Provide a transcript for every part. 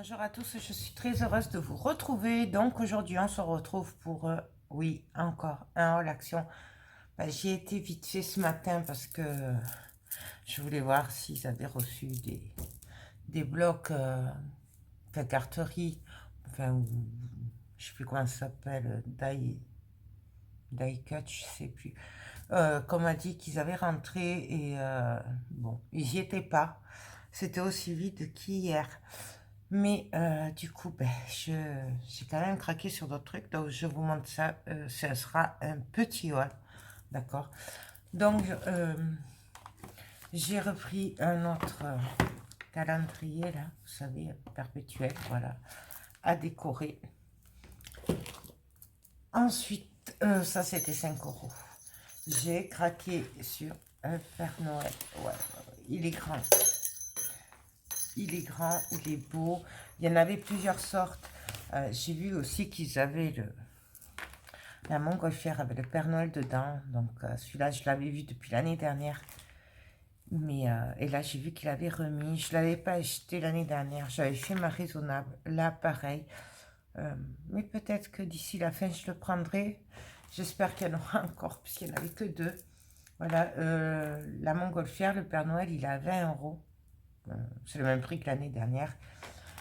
Bonjour à tous, je suis très heureuse de vous retrouver. Donc aujourd'hui, on se retrouve pour, oui, encore un haul action. J'y ai été vite fait ce matin parce que je voulais voir s'ils avaient reçu des blocs de carterie, enfin, je sais plus comment ça s'appelle, die cut, je sais plus. Qu'on m'a dit qu'ils avaient rentré et bon, ils n'y étaient pas. C'était aussi vide qu'hier. Mais du coup, j'ai quand même craqué sur d'autres trucs, donc je vous montre ça. Ce sera un petit haul, d'accord? Donc, j'ai repris un autre calendrier, là, vous savez, perpétuel, voilà, à décorer. Ensuite, ça c'était 5 euros. J'ai craqué sur un Père Noël. Ouais, il est grand. Il est grand, il est beau. Il y en avait plusieurs sortes. J'ai vu aussi qu'ils avaient la montgolfière avec le Père Noël dedans. Donc celui-là, je l'avais vu depuis l'année dernière. Mais, et là, j'ai vu qu'il avait remis. Je ne l'avais pas acheté l'année dernière. J'avais fait ma raisonnable. Là, pareil. Mais peut-être que d'ici la fin, je le prendrai. J'espère qu'il y en aura encore, puisqu'il n'y en avait que deux. Voilà, la montgolfière, le Père Noël, il est à 20 euros. C'est le même prix que l'année dernière.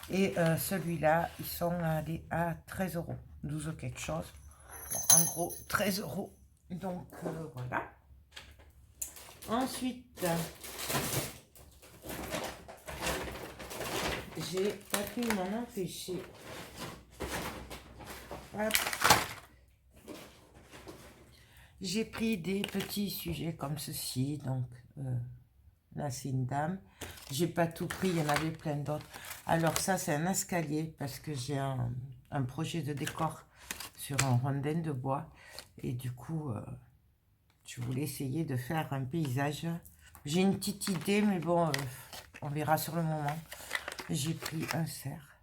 Et celui-là, ils sont allés à 13 euros. 12 ou quelque chose. Bon, en gros, 13 euros. Donc, voilà. Ensuite, j'ai pas pu m'en empêcher. Hop. J'ai pris des petits sujets comme ceci. Donc, là, c'est une dame. J'ai pas tout pris, il y en avait plein d'autres. Alors, ça, c'est un escalier parce que j'ai un projet de décor sur un rondin de bois. Et du coup, je voulais essayer de faire un paysage. J'ai une petite idée, mais bon, on verra sur le moment. J'ai pris un cerf.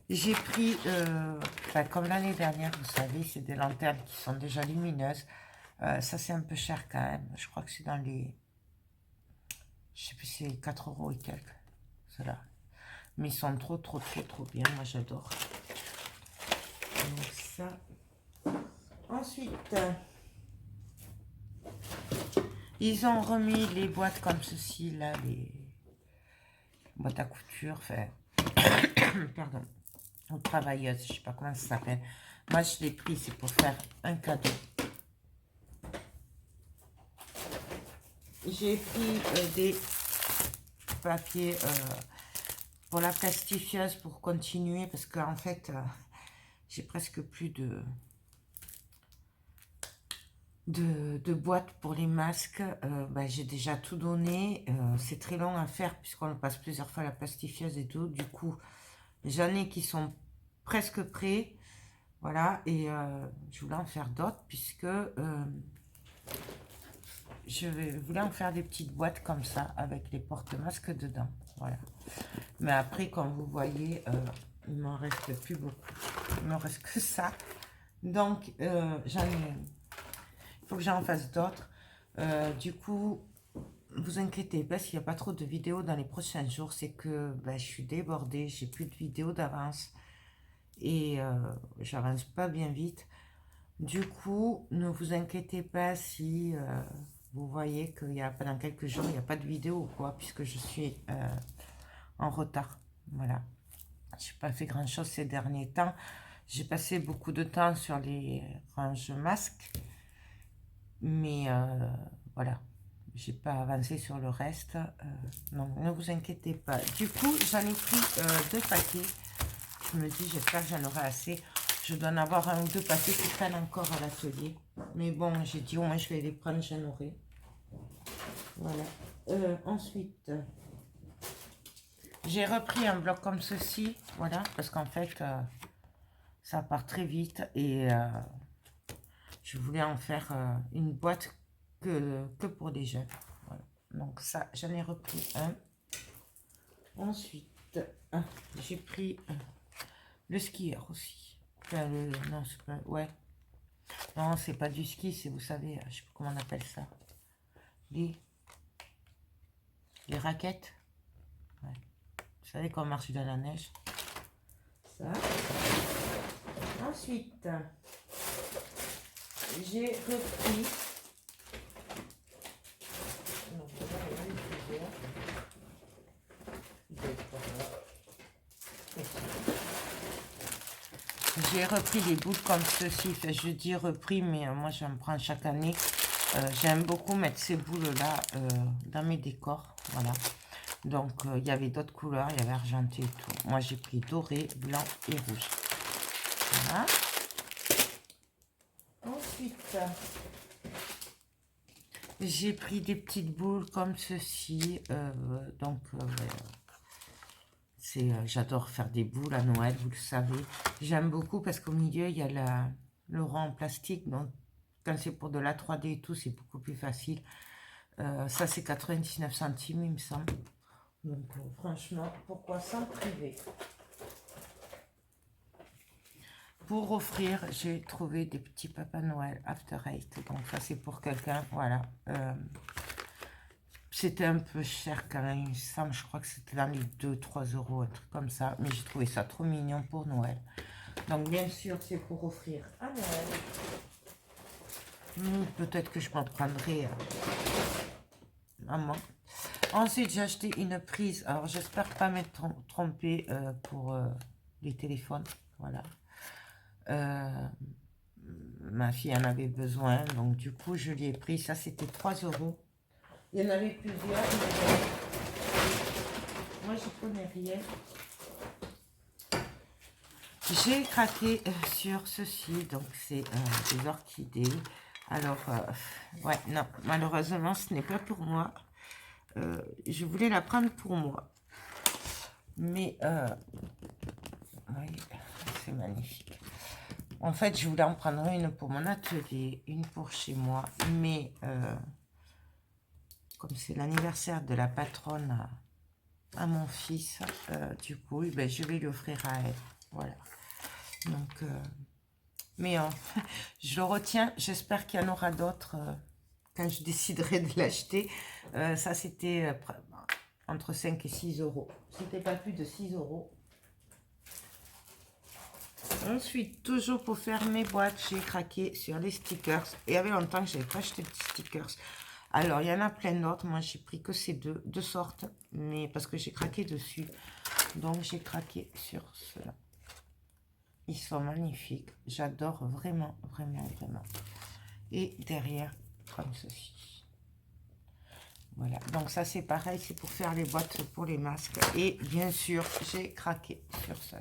J'ai pris, comme l'année dernière, vous savez, c'est des lanternes qui sont déjà lumineuses. Ça, c'est un peu cher quand même. Je crois que c'est dans les... Je sais plus, c'est 4 euros et quelques. Cela. Mais ils sont trop bien. Moi, j'adore. Donc ça. Ensuite, ils ont remis les boîtes comme ceci, là, les boîtes à couture, enfin, pardon, aux travailleuses, je sais pas comment ça s'appelle. Moi, je l'ai pris, c'est pour faire un cadeau. J'ai pris des papiers pour la plastifieuse pour continuer, parce qu'en fait, j'ai presque plus de boîtes pour les masques. J'ai déjà tout donné. C'est très long à faire puisqu'on le passe plusieurs fois à la plastifieuse et tout. Du coup, j'en ai qui sont presque prêts. Voilà, et je voulais en faire d'autres puisque voulais en faire des petites boîtes comme ça avec les porte-masques dedans. Voilà. Mais après, comme vous voyez, il m'en reste plus beaucoup. Il me reste que ça. Donc, j'en ai... Il faut que j'en fasse d'autres. Du coup, vous inquiétez pas s'il n'y a pas trop de vidéos dans les prochains jours. C'est que je suis débordée. J'ai plus de vidéos d'avance. Et j'avance pas bien vite. Du coup, ne vous inquiétez pas si vous voyez qu'il y a pendant quelques jours, il n'y a pas de vidéo ou quoi, puisque je suis en retard. Voilà. Je n'ai pas fait grand-chose ces derniers temps. J'ai passé beaucoup de temps sur les ranges masques. Mais voilà. J'ai pas avancé sur le reste. Donc, ne vous inquiétez pas. Du coup, j'en ai pris 2 paquets. Je me dis, j'espère que j'en aurai assez. Je dois en avoir 1 ou 2 paquets qui traînent encore à l'atelier. Mais bon, j'ai dit, au moins, je vais les prendre, j'en aurai. Voilà. Ensuite, j'ai repris un bloc comme ceci. Voilà, parce qu'en fait, ça part très vite. Et je voulais en faire une boîte que pour les jeunes. Voilà. Donc ça, j'en ai repris un. Ensuite, j'ai pris le skieur aussi. Enfin, non, c'est pas... Ouais. Non, c'est pas du ski, c'est, vous savez, je sais pas comment on appelle ça. Les raquettes. Ouais. Vous savez qu'on marche dans la neige. Ça. Ensuite, j'ai repris. J'ai repris des boules comme ceci. Enfin, je dis repris, mais moi j'en prends chaque année. J'aime beaucoup mettre ces boules-là dans mes décors. Voilà. Donc, il y avait d'autres couleurs. Il y avait argenté et tout. Moi, j'ai pris doré, blanc et rouge. Voilà. Ensuite, j'ai pris des petites boules comme ceci. J'adore faire des boules à Noël, vous le savez. J'aime beaucoup parce qu'au milieu, il y a le rond en plastique. Donc, quand c'est pour de la 3D et tout, c'est beaucoup plus facile. Ça, c'est 99 centimes, il me semble. Donc, franchement, pourquoi s'en priver? Pour offrir, j'ai trouvé des petits Papa Noël After Eight. Donc, ça, c'est pour quelqu'un. Voilà. C'était un peu cher quand même, il me semble. Je crois que c'était dans les 2-3 euros, un truc comme ça. Mais j'ai trouvé ça trop mignon pour Noël. Donc, bien sûr, c'est pour offrir à Noël. Peut-être que je m'en prendrai à moi. Ensuite, j'ai acheté une prise. Alors, j'espère pas m'être trompée pour les téléphones. Voilà. Ma fille en avait besoin. Donc, du coup, je l'ai pris. Ça, c'était 3 euros. Il y en avait plusieurs. Moi, je ne connais rien. J'ai craqué sur ceci. Donc, c'est des orchidées. Alors, ouais, non. Malheureusement, ce n'est pas pour moi. Je voulais la prendre pour moi. Mais, oui, c'est magnifique. En fait, je voulais en prendre une pour mon atelier, une pour chez moi. Mais, comme c'est l'anniversaire de la patronne à mon fils, du coup, ben, je vais lui offrir à elle. Voilà. Donc, mais je le retiens. J'espère qu'il y en aura d'autres quand je déciderai de l'acheter. Ça, c'était entre 5 et 6 euros. C'était pas plus de 6 euros. Ensuite, toujours pour faire mes boîtes, j'ai craqué sur les stickers. Et il y avait longtemps que je n'avais pas acheté de stickers. Alors, il y en a plein d'autres. Moi, j'ai pris que ces deux sortes. Mais parce que j'ai craqué dessus. Donc, j'ai craqué sur ceux-là. Ils sont magnifiques. J'adore vraiment, vraiment, vraiment. Et derrière, comme ceci. Voilà, donc ça c'est pareil, c'est pour faire les boîtes pour les masques. Et bien sûr, j'ai craqué sur ça.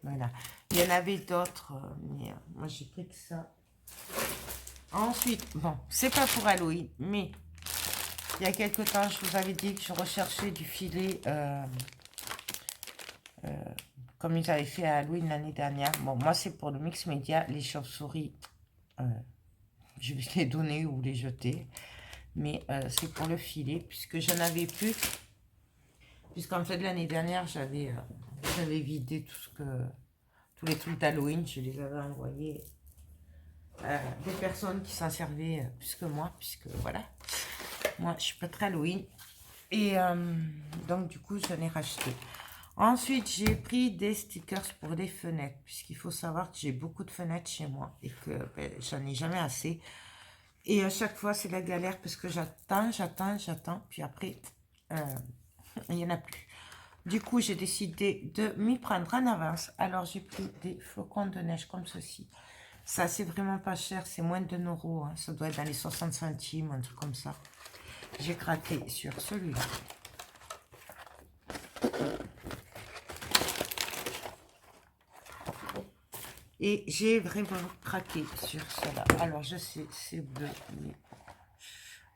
Voilà, il y en avait d'autres, mais moi j'ai pris que ça. Ensuite, bon, c'est pas pour Halloween, mais il y a quelques temps, je vous avais dit que je recherchais du filet comme ils avaient fait à Halloween l'année dernière. Bon, moi c'est pour le mix média, les chauves-souris. Je vais les donner ou les jeter. Mais c'est pour le filet, puisque je n'avais plus. Puisqu'en fait, l'année dernière, j'avais vidé tous les trucs d'Halloween. Je les avais envoyés à des personnes qui s'en servaient plus que moi. Puisque voilà, moi, je suis pas très Halloween. Et donc, du coup, j'en ai racheté. Ensuite, j'ai pris des stickers pour les fenêtres. Puisqu'il faut savoir que j'ai beaucoup de fenêtres chez moi. Et que ben, j'en ai jamais assez. Et à chaque fois, c'est la galère parce que j'attends. Puis après, il n'y en a plus. Du coup, j'ai décidé de m'y prendre en avance. Alors, j'ai pris des flocons de neige comme ceci. Ça, c'est vraiment pas cher. C'est moins de 1 euro. Hein. Ça doit être dans les 60 centimes, un truc comme ça. J'ai craqué sur celui-là. Et j'ai vraiment craqué sur cela. Alors, je sais, c'est bleu, mais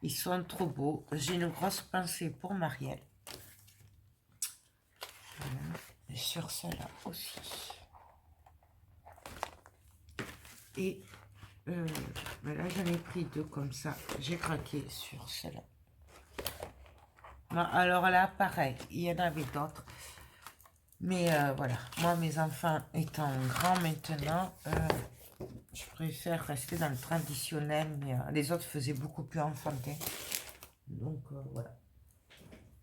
ils sont trop beaux. J'ai une grosse pensée pour Marielle. Voilà. Et sur cela aussi. Et là, j'en ai pris 2 comme ça. J'ai craqué sur cela. Alors là, pareil, il y en avait d'autres. Mais voilà, moi, mes enfants étant grands maintenant, Je préfère rester dans le traditionnel, mais les autres faisaient beaucoup plus enfantin. Donc, voilà.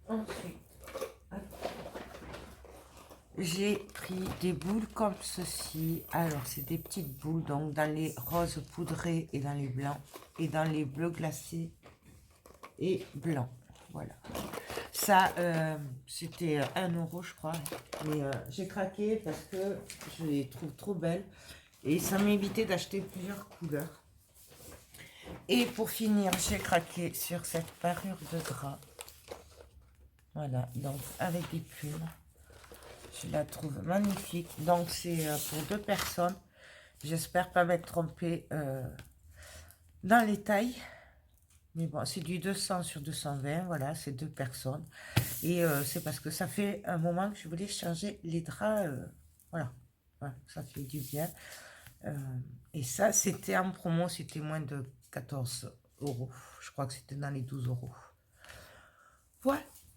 Ensuite, j'ai pris des boules comme ceci. Alors, c'est des petites boules, donc dans les roses poudrés et dans les blancs, et dans les bleus glacés et blancs. Voilà. Ça, c'était 1 euro, je crois. Mais j'ai craqué parce que je les trouve trop belles. Et ça m'évitait d'acheter plusieurs couleurs. Et pour finir, j'ai craqué sur cette parure de drap. Voilà, donc avec des plumes. Je la trouve magnifique. Donc c'est pour 2 personnes. J'espère pas m'être trompée dans les tailles. Mais bon, c'est du 200 sur 220. Voilà, c'est 2 personnes. Et c'est parce que ça fait un moment que je voulais changer les draps. Voilà. Voilà, ça fait du bien. Et ça, c'était en promo. C'était moins de 14 euros. Je crois que c'était dans les 12 euros.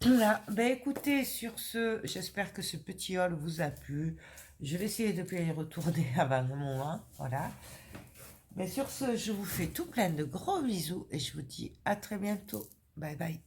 Voilà, ben écoutez, sur ce, j'espère que ce petit haul vous a plu. Je vais essayer de bien y retourner avant le moment, voilà. Mais sur ce, je vous fais tout plein de gros bisous et je vous dis à très bientôt. Bye bye.